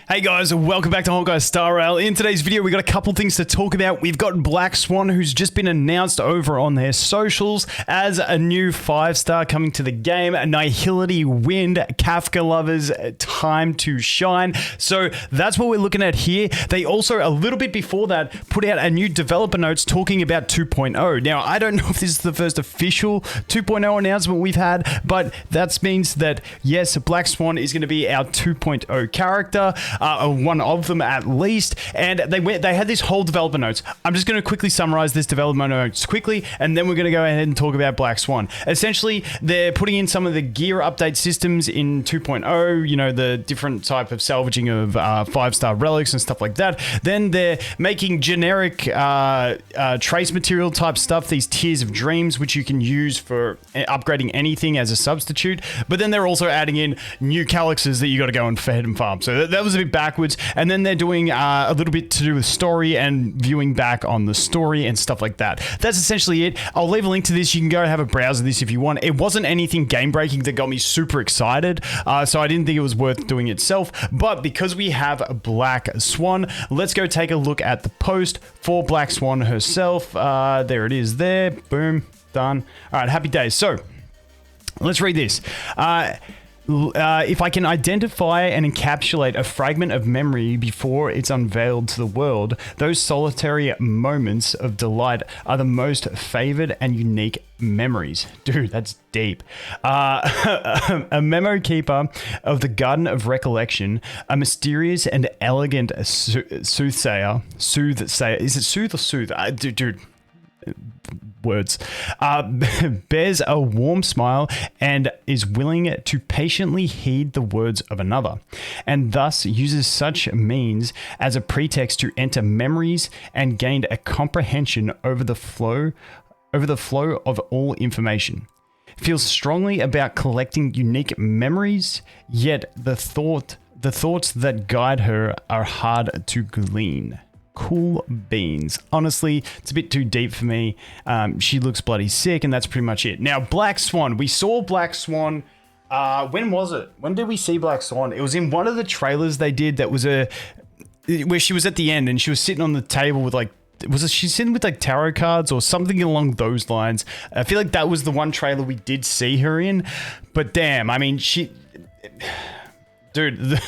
Hey guys, welcome back to Honkai Star Rail. In today's video, we got a couple things to talk about. We've got Black Swan, who's just been announced over on their socials as a new 5-star coming to the game. Nihility Wind, Kafka lovers, time to shine. So that's what we're looking at here. They also, a little bit before that, put out a new developer notes talking about 2.0. Now, I don't know if this is the first official 2.0 announcement we've had, but that means that, yes, Black Swan is going to be our 2.0 character. One of them at least, and they had this whole developer notes. I'm just going to quickly summarize this development notes quickly, and then we're going to go ahead and talk about Black Swan. Essentially, they're putting in some of the gear update systems in 2.0, you know, the different type of salvaging of 5-star relics and stuff like that. Then they're making generic trace material type stuff, these tiers of dreams, which you can use for upgrading anything as a substitute. But then they're also adding in new calyxes that you got to go and feed and farm. So that was a bit backwards. And then they're doing a little bit to do with story and viewing back on the story and stuff like that. That's essentially it. I'll leave a link to this. You can go have a browse of this if you want. It wasn't anything game breaking that got me super excited, so I didn't think it was worth doing itself. But because we have Black Swan, let's go take a look at the post for Black Swan herself. There it is there. Boom. Done. All right, happy days. So let's read this. If I can identify and encapsulate a fragment of memory before it's unveiled to the world, those solitary moments of delight are the most favored and unique memories. Dude, that's deep. A memo keeper of the Garden of Recollection, a mysterious and elegant soothsayer. Is it sooth or soothe? Dude. Words, bears a warm smile and is willing to patiently heed the words of another, and thus uses such means as a pretext to enter memories and gain a comprehension over the flow of all information. Feels strongly about collecting unique memories, yet the thoughts that guide her are hard to glean. Cool beans. Honestly, it's a bit too deep for me. She looks bloody sick, and that's pretty much it. Now, Black Swan. We saw Black Swan. When was it? When did we see Black Swan? It was in one of the trailers they did. That was where she was at the end, and she was sitting on the table with like. She sitting with like tarot cards or something along those lines? I feel like that was the one trailer we did see her in. But damn, I mean, dude,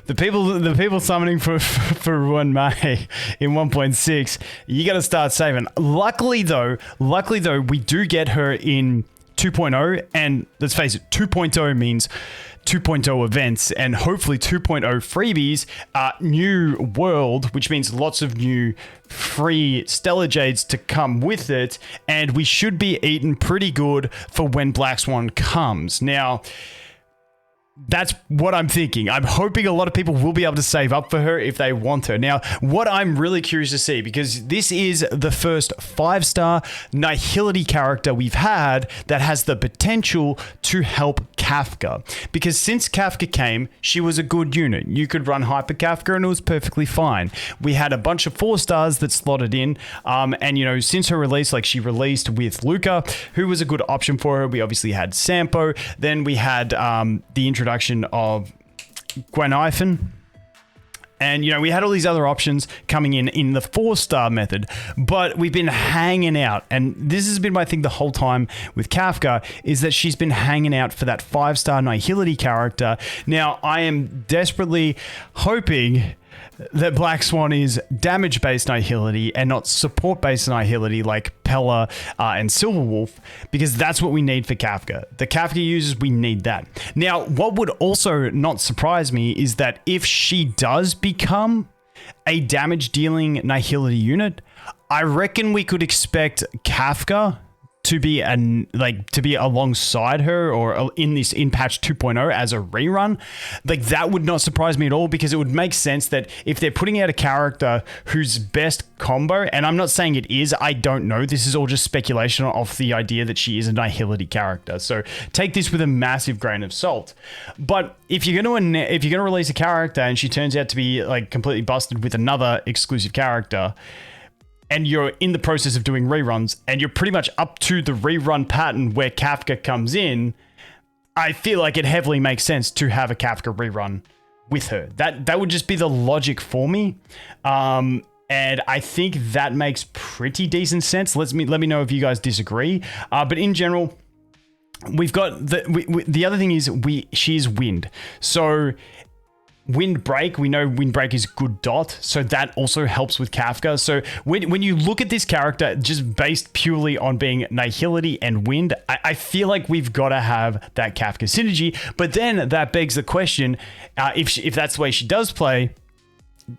the people summoning for Ruan May in 1.6, you got to start saving. Luckily though, we do get her in 2.0, and let's face it, 2.0 means 2.0 events, and hopefully 2.0 freebies, new world, which means lots of new free Stellar Jades to come with it, and we should be eating pretty good for when Black Swan comes. Now, that's what I'm thinking. I'm hoping a lot of people will be able to save up for her if they want her. Now, what I'm really curious to see, because this is the first 5-star Nihility character we've had that has the potential to help Kafka. Because since Kafka came, she was a good unit. You could run Hyper Kafka and it was perfectly fine. We had a bunch of 4-stars that slotted in. And, you know, since her release, like she released with Luca, who was a good option for her. We obviously had Sampo. Then we had the introduction of Gwanifan. And, you know, we had all these other options coming in the 4-star method, but we've been hanging out. And this has been my thing the whole time with Kafka, is that she's been hanging out for that 5-star Nihility character. Now, I am desperately hoping that Black Swan is damage-based Nihility and not support-based Nihility like Pella and Silverwolf, because that's what we need for Kafka. The Kafka users, we need that. Now, what would also not surprise me is that if she does become a damage-dealing Nihility unit, I reckon we could expect Kafka to be alongside her or in patch 2.0 as a rerun. Like, that would not surprise me at all, because it would make sense that if they're putting out a character whose best combo, and I'm not saying it is, I don't know, this is all just speculation off the idea that she is a Nihility character, so take this with a massive grain of salt. But if you're going to release a character and she turns out to be like completely busted with another exclusive character, and you're in the process of doing reruns, and you're pretty much up to the rerun pattern where Kafka comes in, I feel like it heavily makes sense to have a Kafka rerun with her. That would just be the logic for me. And I think that makes pretty decent sense. Let me know if you guys disagree. But in general, we've got the other thing is she's wind. So windbreak, we know windbreak is good dot, so that also helps with Kafka. So when you look at this character just based purely on being nihility and wind, I feel like we've got to have that Kafka synergy. But then that begs the question, if that's the way she does play,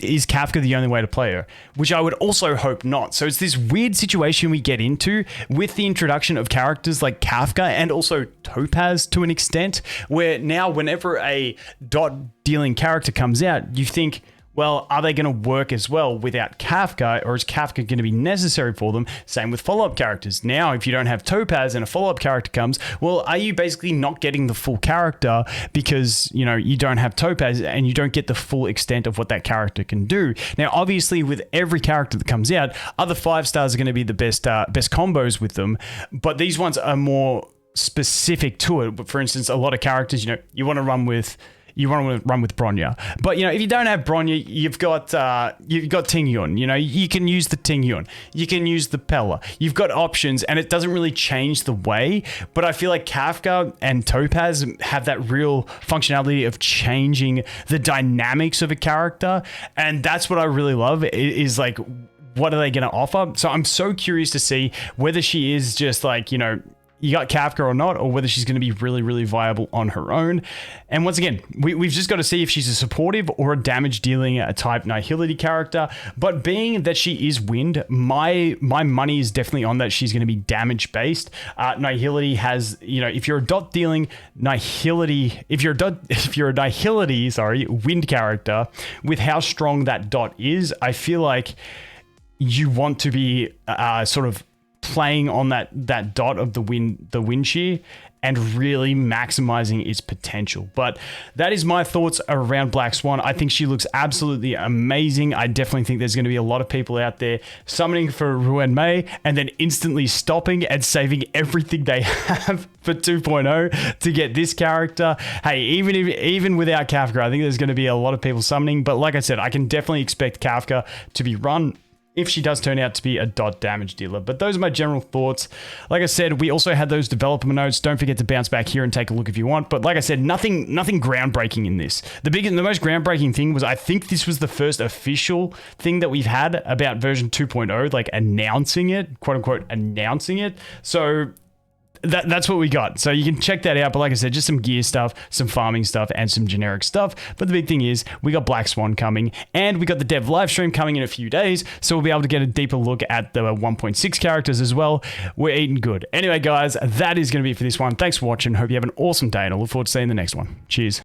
is Kafka the only way to play her? Which I would also hope not. So it's this weird situation we get into with the introduction of characters like Kafka and also Topaz to an extent, where now whenever a dot dealing character comes out, you think, well, are they going to work as well without Kafka, or is Kafka going to be necessary for them? Same with follow-up characters. Now, if you don't have Topaz and a follow-up character comes, well, are you basically not getting the full character because, you know, you don't have Topaz and you don't get the full extent of what that character can do? Now, obviously, with every character that comes out, other 5-stars are going to be the best combos with them, but these ones are more specific to it. But for instance, a lot of characters, you know, you want to run with Bronya. But, you know, if you don't have Bronya, you've got Ting Yun. You know, you can use the Ting Yun. You can use the Pella. You've got options, and it doesn't really change the way. But I feel like Kafka and Topaz have that real functionality of changing the dynamics of a character. And that's what I really love, is like, what are they going to offer? So I'm so curious to see whether she is just like, you know, you got Kafka or not, or whether she's going to be really, really viable on her own. And once again, we've just got to see if she's a supportive or a damage dealing type nihility character. But being that she is wind, my money is definitely on that she's going to be damage based. Nihility has, you know, if you're a dot dealing nihility, if you're a nihility, wind character, with how strong that dot is, I feel like you want to be sort of playing on that dot of the wind shear and really maximizing its potential. But that is my thoughts around Black Swan. I think she looks absolutely amazing. I definitely think there's going to be a lot of people out there summoning for Ruan Mei and then instantly stopping and saving everything they have for 2.0 to get this character. Hey, even without Kafka, I think there's going to be a lot of people summoning. But like I said, I can definitely expect Kafka to be run if she does turn out to be a dot damage dealer. But those are my general thoughts. Like I said, we also had those development notes. Don't forget to bounce back here and take a look if you want. But like I said, nothing groundbreaking in this. The most groundbreaking thing was, I think this was the first official thing that we've had about version 2.0, like announcing it, quote unquote, announcing it. So that's what we got. So you can check that out. But like I said, just some gear stuff, some farming stuff, and some generic stuff. But the big thing is, we got Black Swan coming, and we got the dev live stream coming in a few days. So we'll be able to get a deeper look at the 1.6 characters as well. We're eating good. Anyway, guys, that is going to be it for this one. Thanks for watching. Hope you have an awesome day, and I look forward to seeing the next one. Cheers.